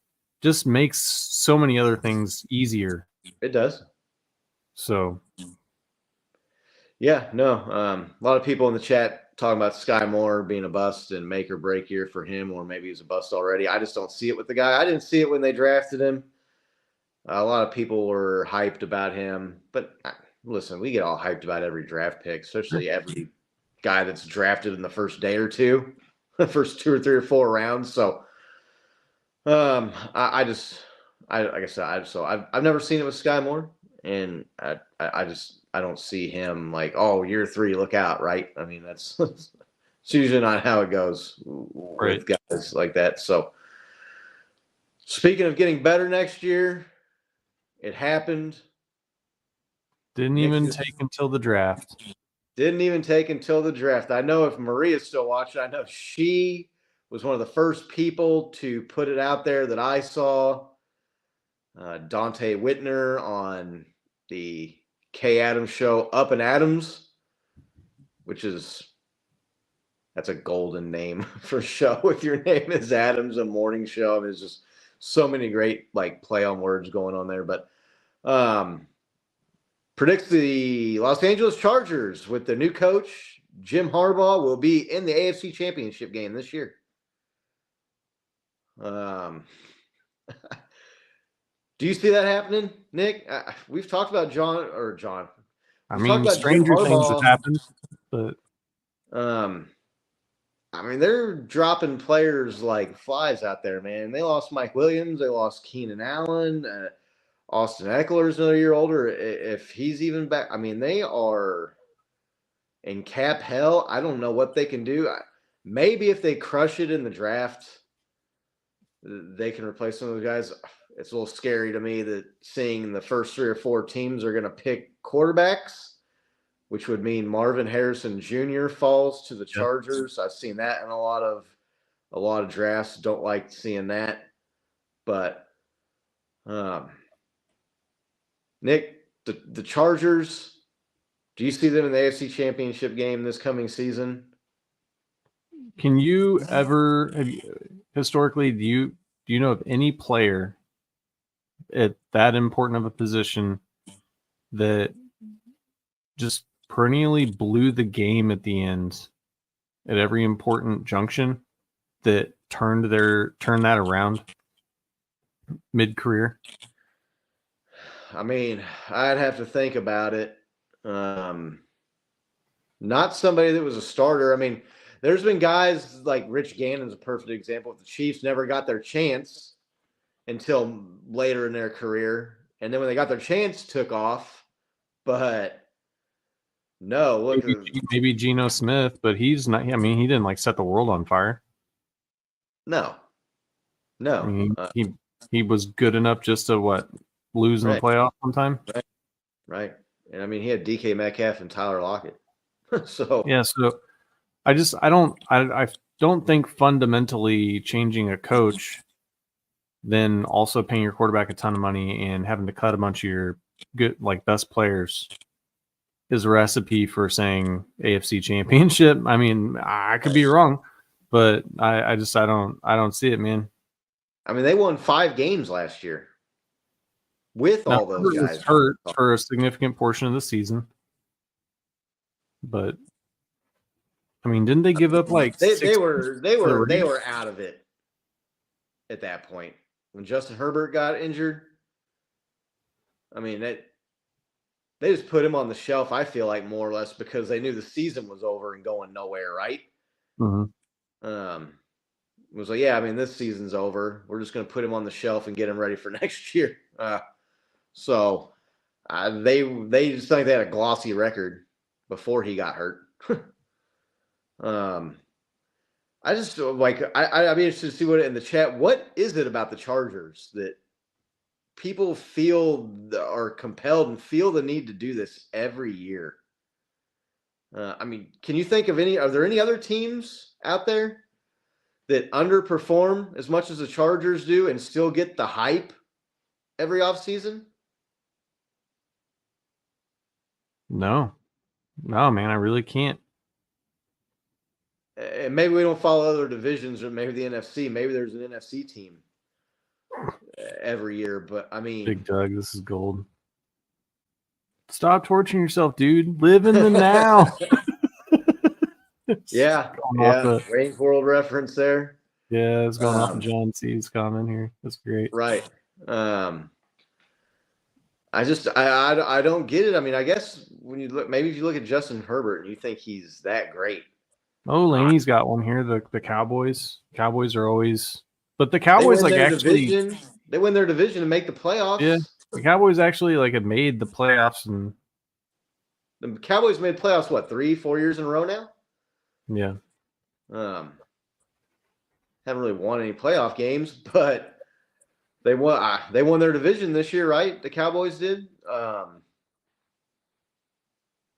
just makes so many other things easier. It does. So, yeah, no. A lot of people in the chat talking about Sky Moore being a bust and make or break year for him, or maybe he's a bust already. I just don't see it with the guy. I didn't see it when they drafted him. A lot of people were hyped about him, but listen, we get all hyped about every draft pick, especially every guy that's drafted in the first day or two, the first 2 or 3 or 4 rounds. So, I've never seen it with Sky Moore, and I don't see him like, oh, year 3, look out, right? I mean, that's it's usually not how it goes with guys like that. So, speaking of getting better next year, it happened. Didn't even take until the draft. Didn't even take until the draft. I know if Maria's still watching, I know she was one of the first people to put it out there that I saw. Dante Whitner on the Kay Adams show, Up and Adams, that's a golden name for a show. If your name is Adams, a morning show. I mean, there's just so many great play on words going on there. But predicts the Los Angeles Chargers with their new coach, Jim Harbaugh, will be in the AFC Championship game this year. Do you see that happening, Nick? We've talked about John. I mean, stranger things have happened, but I mean, they're dropping players like flies out there, man. They lost Mike Williams. They lost Keenan Allen. Austin Eckler's another year older, if he's even back. I mean, they are in cap hell. I don't know what they can do. maybe if they crush it in the draft, they can replace some of those guys. It's a little scary to me that seeing the first 3 or 4 teams are going to pick quarterbacks, which would mean Marvin Harrison Jr. falls to the Chargers. I've seen that in a lot of drafts. Don't like seeing that. But Nick, the Chargers, do you see them in the AFC Championship game this coming season? Can you ever historically do you know of any player at that important of a position that just perennially blew the game at the end at every important junction that turned that around mid-career? I mean, I'd have to think about it. Not somebody that was a starter. I mean, there's been guys like Rich Gannon's a perfect example. The Chiefs never got their chance until later in their career. And then when they got their chance, took off. But no, look. Maybe Geno Smith, but he's not. I mean, he didn't like set the world on fire. No. I mean, he was good enough just to lose in the playoff sometime. Right. And I mean, he had DK Metcalf and Tyler Lockett. So I don't think fundamentally changing a coach, then also paying your quarterback a ton of money and having to cut a bunch of your good best players is a recipe for saying AFC Championship. I mean, I could be wrong, but I don't see it, man. I mean, they won 5 games last year with all those guys hurt for a significant portion of the season. But I mean, didn't they give up they were out of it at that point when Justin Herbert got injured? I mean, they just put him on the shelf, I feel like, more or less because they knew the season was over and going nowhere, right? Mm-hmm. It was like, yeah, I mean, this season's over. We're just going to put him on the shelf and get him ready for next year. So they just think they had a glossy record before he got hurt. I just I'd be interested to see what in the chat. What is it about the Chargers that people feel are compelled and feel the need to do this every year? I mean, can you think of are there any other teams out there that underperform as much as the Chargers do and still get the hype every offseason? No, man, I really can't. And maybe we don't follow other divisions, or maybe the NFC. Maybe there's an NFC team every year. But I mean, Big Doug, this is gold. Stop torturing yourself, dude. Live in the now. Yeah. Wayne's World reference there. Yeah, it's going off of John C's comment here. That's great. Right. I don't get it. I mean, I guess when you look, maybe if you look at Justin Herbert and you think he's that great. Oh, Laney's got one here. The Cowboys. Cowboys are always, but the Cowboys they win their division and make the playoffs. Yeah, the Cowboys actually have made the playoffs, and the Cowboys made playoffs 3-4 years in a row now. Yeah. Haven't really won any playoff games, but they won their division this year, right? The Cowboys did.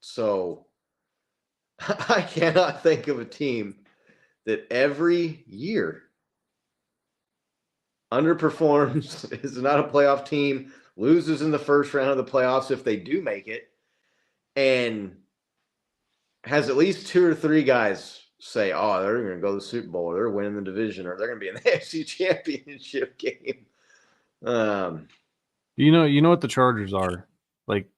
So I cannot think of a team that every year underperforms, is not a playoff team, loses in the first round of the playoffs if they do make it, and has at least 2 or 3 guys say, oh, they're going to go to the Super Bowl, or they're winning the division, or they're going to be in the AFC Championship game. You know what the Chargers are?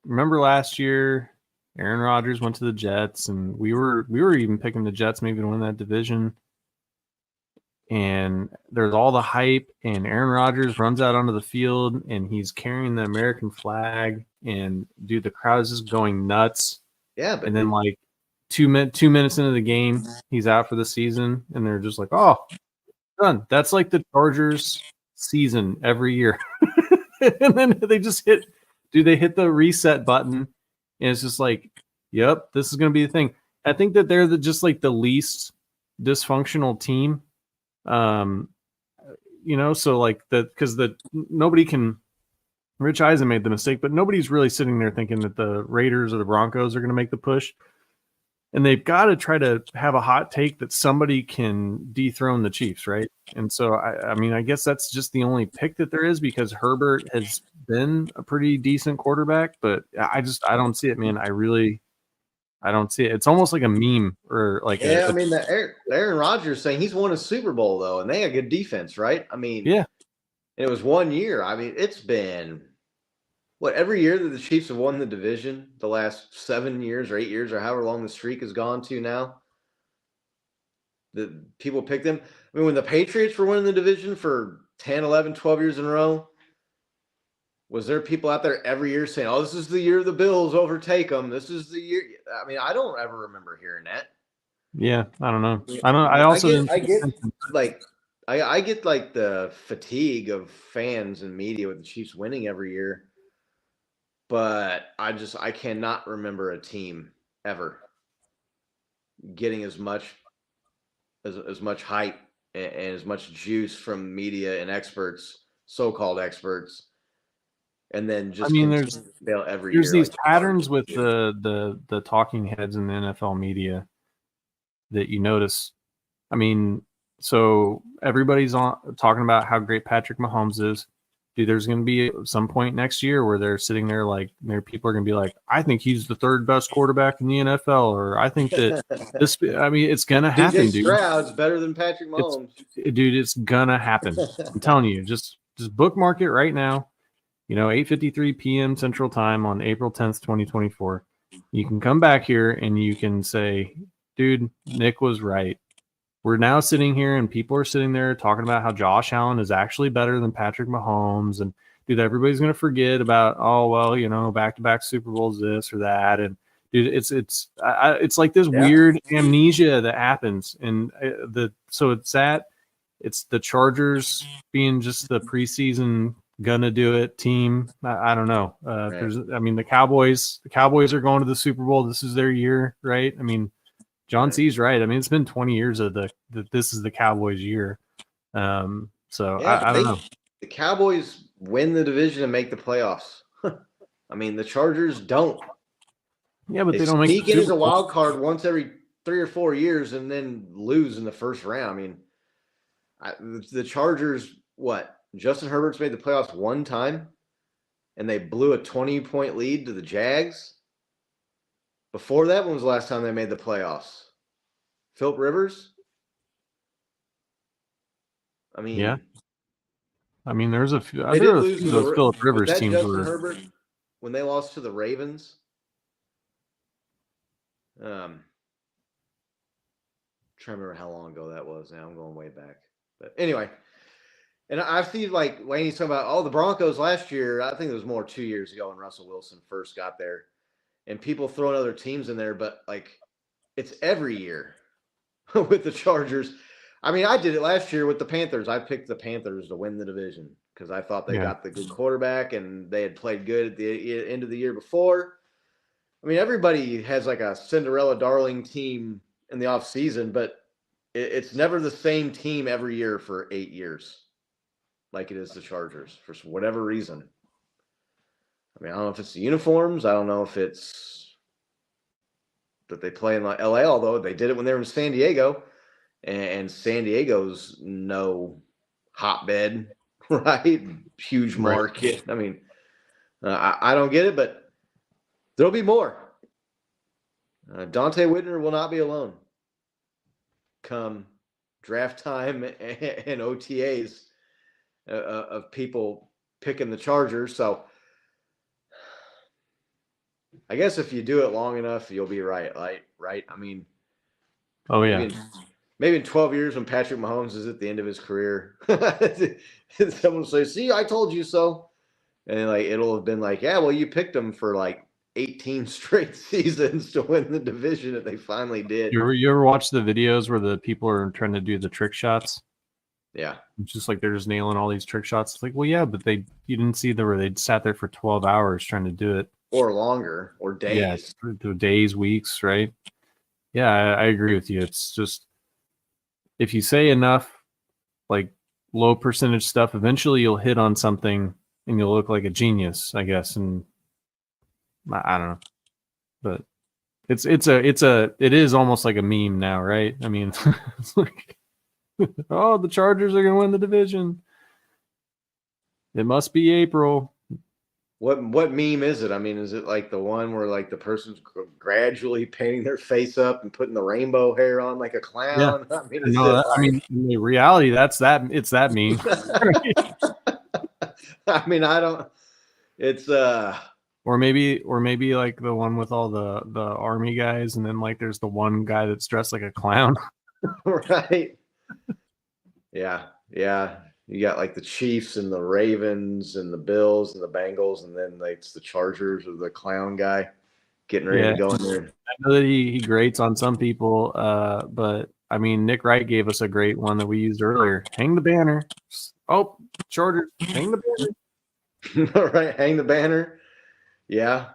Remember last year, Aaron Rodgers went to the Jets, and we were even picking the Jets maybe to win that division. And there's all the hype, and Aaron Rodgers runs out onto the field, and he's carrying the American flag, and dude, the crowd is just going nuts. Yeah, but and then 2 minutes into the game, he's out for the season, and they're just like, "Oh, done." That's like the Chargers season every year. And then they just hit the reset button, and it's just like, "Yep, this is going to be the thing." I think that they're just the least dysfunctional team. So like nobody can. Rich Eisen made the mistake, but nobody's really sitting there thinking that the Raiders or the Broncos are going to make the push. And they've got to try to have a hot take that somebody can dethrone the Chiefs, right? And so, I guess that's just the only pick that there is because Herbert has been a pretty decent quarterback, but I don't see it, man. I don't see it. It's almost like a meme or like the Aaron Rodgers saying he's won a Super Bowl though, and they had good defense, right? Yeah. It was 1 year. It's been every year that the Chiefs have won the division, the last 7 years or 8 years or however long the streak has gone to now, the people pick them. When the Patriots were winning the division for 10, 11, 12 years in a row, was there people out there every year saying, oh, this is the year the Bills overtake them? This is the year. I don't ever remember hearing that. Yeah, I don't know. I get like the fatigue of fans and media with the Chiefs winning every year. But I cannot remember a team ever getting as much hype and as much juice from media and experts, so-called experts, and then just fail every year. There's these patterns with the talking heads in the NFL media that you notice. So everybody's talking about how great Patrick Mahomes is. Dude, there's going to be some point next year where they're sitting there people are going to be like, I think he's the third best quarterback in the NFL, or I think that it's going to happen, DJ Stroud's better than Patrick Mahomes. It's going to happen. I'm telling you, just bookmark it right now. 8:53 p.m. Central Time on April 10th, 2024. You can come back here and you can say, dude, Nick was right. We're now sitting here and people are sitting there talking about how Josh Allen is actually better than Patrick Mahomes. And dude, everybody's going to forget about, back-to-back Super Bowls, this or that. And dude, it's like this weird amnesia that happens. And it's the Chargers being just the preseason gonna do it team. I don't know. The Cowboys are going to the Super Bowl. This is their year, right? John C's right. It's been 20 years of that this is the Cowboys' year. I don't know. The Cowboys win the division and make the playoffs. The Chargers don't. Yeah, but they don't make sneak in as a wild card once every 3 or 4 years and then lose in the first round. The Chargers, Justin Herbert's made the playoffs one time, and they blew a 20-point lead to the Jags. Before that, when was the last time they made the playoffs? Philip Rivers? Yeah. There's a few. They did lose to those Philip Rivers was that teams Justin Herbert when they lost to the Ravens. Trying to remember how long ago that was. Now I'm going way back. But anyway, and I see Laney's talking about, the Broncos last year. I think it was more 2 years ago when Russell Wilson first got there. And people throwing other teams in there, but it's every year with the Chargers. I did it last year with the Panthers. I picked the Panthers to win the division because I thought they got the good quarterback and they had played good at the end of the year before. Everybody has a Cinderella darling team in the offseason, but it's never the same team every year for 8 years like it is the Chargers for whatever reason. I don't know if it's the uniforms. I don't know if it's that they play in LA, although they did it when they were in San Diego. And San Diego's no hotbed, right? Huge market. Right. I don't get it, but there'll be more. Dante Whitner will not be alone come draft time and OTAs of people picking the Chargers. So I guess if you do it long enough, you'll be right. Right? Oh yeah. Maybe in 12 years when Patrick Mahomes is at the end of his career, someone will say, "See, I told you so," and it'll have been you picked them for 18 straight seasons to win the division that they finally did. You ever watch the videos where the people are trying to do the trick shots? Yeah. It's just they're just nailing all these trick shots. It's well, yeah, but you didn't see where they sat there for 12 hours trying to do it. Or longer, or days. Yeah, days, weeks, right? Yeah, I agree with you. It's just if you say enough like low percentage stuff, eventually you'll hit on something and you'll look like a genius, I guess. And I don't know, but it is almost like a meme now, right? I mean, it's like, oh, the Chargers are going to win the division. It must be April. What meme is it? I mean, is it like the one where like the person's gradually painting their face up and putting the rainbow hair on like a clown? Yeah. I mean, I mean, in reality, it's that meme. I mean, I don't. It's Or maybe like the one with all the army guys, and then like there's the one guy that's dressed like a clown. right. Yeah. You got like the Chiefs and the Ravens and the Bills and the Bengals, and then like it's the Chargers or the clown guy getting ready to go in there. I know that he grates on some people, but I mean, Nick Wright gave us a great one that we used earlier. Hang the banner. Oh, Chargers, hang the banner. All right, hang the banner. Yeah.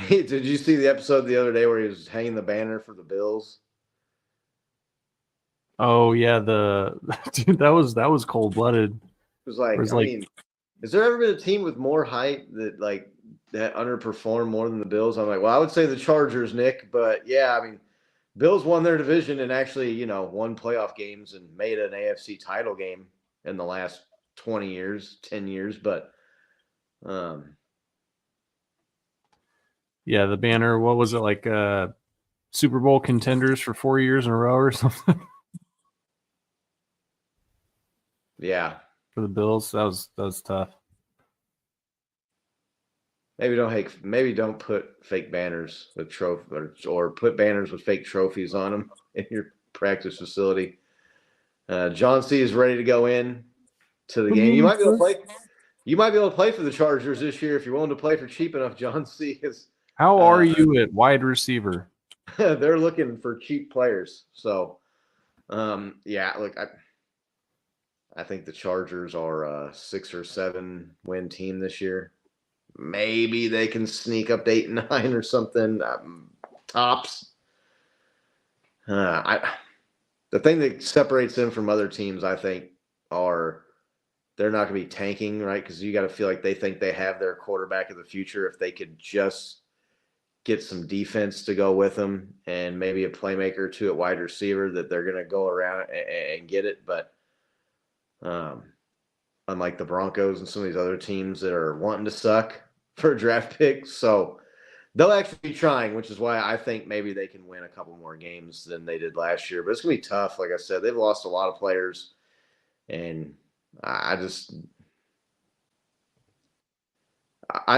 Did you see the episode the other day where he was hanging the banner for the Bills? Oh yeah, dude, that was cold blooded. It was like, I mean, has there ever been a team with more height that underperformed more than the Bills? I'm like, well, I would say the Chargers, Nick, but yeah, I mean, Bills won their division and actually, won playoff games and made an AFC title game in the last 10 years, but yeah, the banner, what was it, like Super Bowl contenders for 4 years in a row or something? Yeah. For the Bills, that was tough. Maybe don't put fake banners with or put banners with fake trophies on them in your practice facility. John C is ready to go in to the game. You might be able to play. You might be able to play for the Chargers this year if you're willing to play for cheap enough. John C is. How are you at wide receiver? They're looking for cheap players. So, yeah, look, I think the Chargers are a 6 or 7 win team this year. Maybe they can sneak up to 8 and 9 or something. Tops. The thing that separates them from other teams, I think, are they're not going to be tanking, right? Because you got to feel like they think they have their quarterback of the future. If they could just get some defense to go with them and maybe a playmaker or two at wide receiver, that they're going to go around and get it. But unlike the Broncos and some of these other teams that are wanting to suck for draft picks. So they'll actually be trying, which is why I think maybe they can win a couple more games than they did last year. But it's going to be tough. Like I said, they've lost a lot of players. And I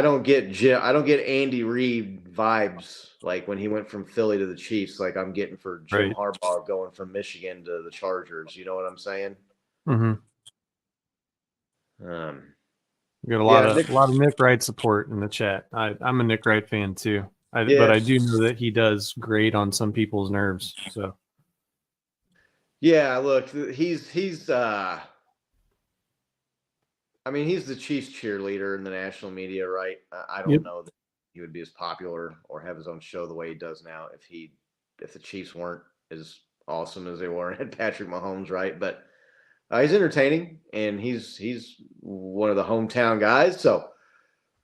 don't get Andy Reid vibes like when he went from Philly to the Chiefs, like I'm getting for Jim Harbaugh going from Michigan to the Chargers. You know what I'm saying? Mm-hmm. We got a lot of Nick Wright support in the chat. I'm a Nick Wright fan too. But I do know that he does grate on some people's nerves. So yeah, look, he's he's the Chiefs cheerleader in the national media, right? I don't know that he would be as popular or have his own show the way he does now if the Chiefs weren't as awesome as they were and had Patrick Mahomes, right? But he's entertaining, and he's one of the hometown guys. So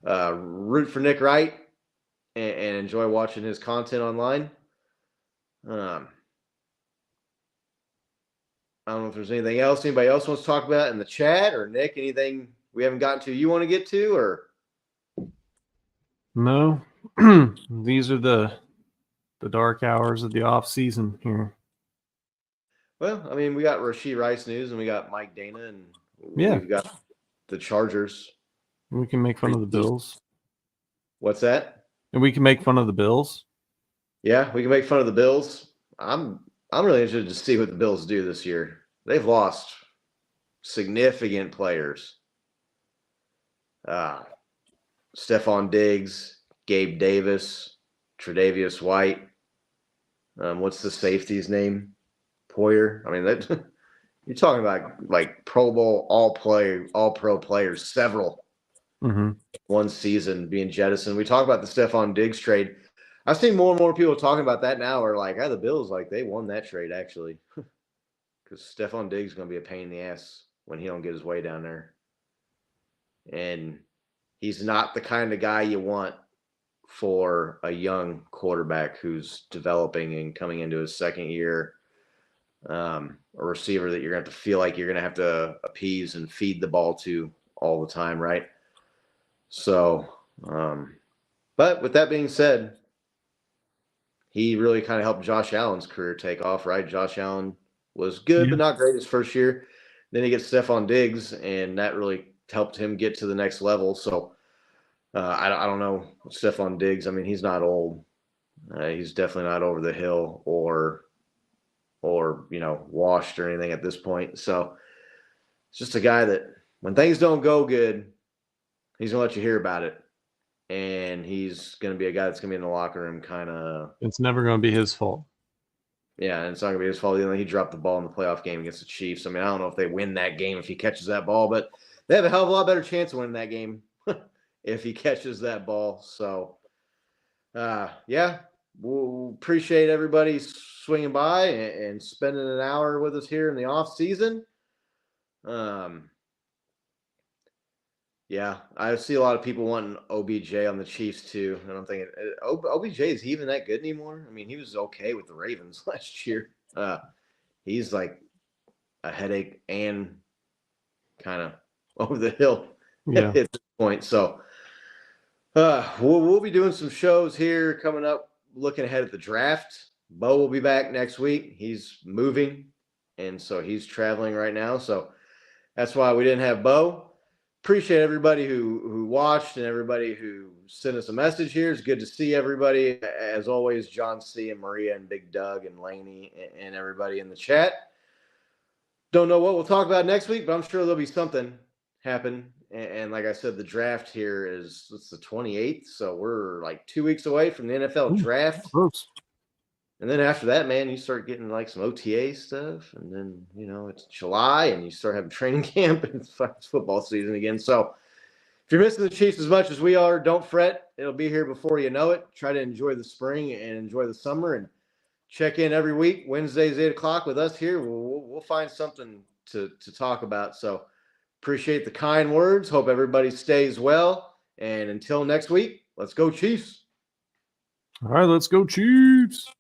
root for Nick Wright and enjoy watching his content online. I don't know if there's anything else anybody else wants to talk about in the chat, or Nick, anything we haven't gotten to you want to get to, or no. These are the dark hours of the off season here. Well, I mean, we got Rashee Rice news, and we got Mike Dana, and we've got the Chargers. We can make fun of the Bills. What's that? And we can make fun of the Bills. Yeah, we can make fun of the Bills. I'm really interested to see what the Bills do this year. They've lost significant players. Stephon Diggs, Gabe Davis, Tre'Davious White. What's the safety's name? Poyer. I mean, that you're talking about like Pro Bowl, all pro players, several one season being jettisoned. We talk about the Stephon Diggs trade. I've seen more and more people talking about that now. Are like, the Bills, like they won that trade actually, because Stephon Diggs is going to be a pain in the ass when he don't get his way down there, and he's not the kind of guy you want for a young quarterback who's developing and coming into his second year. A receiver that you're going to have to feel like you're going to have to appease and feed the ball to all the time, right? So, but with that being said, he really kind of helped Josh Allen's career take off, right? Josh Allen was good, but not great his first year. Then he gets Stephon Diggs, and that really helped him get to the next level. So I don't know Stephon Diggs. I mean, he's not old. He's definitely not over the hill or washed or anything at this point. So it's just a guy that when things don't go good, he's gonna let you hear about it. And he's going to be a guy that's going to be in the locker room kind of. It's never going to be his fault. Yeah, and it's not going to be his fault. He dropped the ball in the playoff game against the Chiefs. I mean, I don't know if they win that game if he catches that ball, but they have a hell of a lot better chance of winning that game if he catches that ball. So, yeah, we'll appreciate everybody swinging by and spending an hour with us here in the off season. Yeah, I see a lot of people wanting OBJ on the Chiefs too. And I'm thinking, OBJ, is he even that good anymore? I mean, he was okay with the Ravens last year. He's like a headache and kind of over the hill at this point. So we'll be doing some shows here coming up, looking ahead at the draft. Bo will be back next week. He's moving, and so he's traveling right now. So that's why we didn't have Bo. Appreciate everybody who watched and everybody who sent us a message here. It's good to see everybody. As always, John C. and Maria and Big Doug and Laney and everybody in the chat. Don't know what we'll talk about next week, but I'm sure there'll be something happen. And like I said, the draft here it's the 28th, so we're like 2 weeks away from the NFL draft. Close. And then after that, man, you start getting like some OTA stuff. And then, it's July and you start having training camp and it's football season again. So if you're missing the Chiefs as much as we are, don't fret. It'll be here before you know it. Try to enjoy the spring and enjoy the summer and check in every week, Wednesdays, 8 o'clock with us here. We'll find something to talk about. So appreciate the kind words. Hope everybody stays well. And until next week, let's go Chiefs. All right, let's go Chiefs.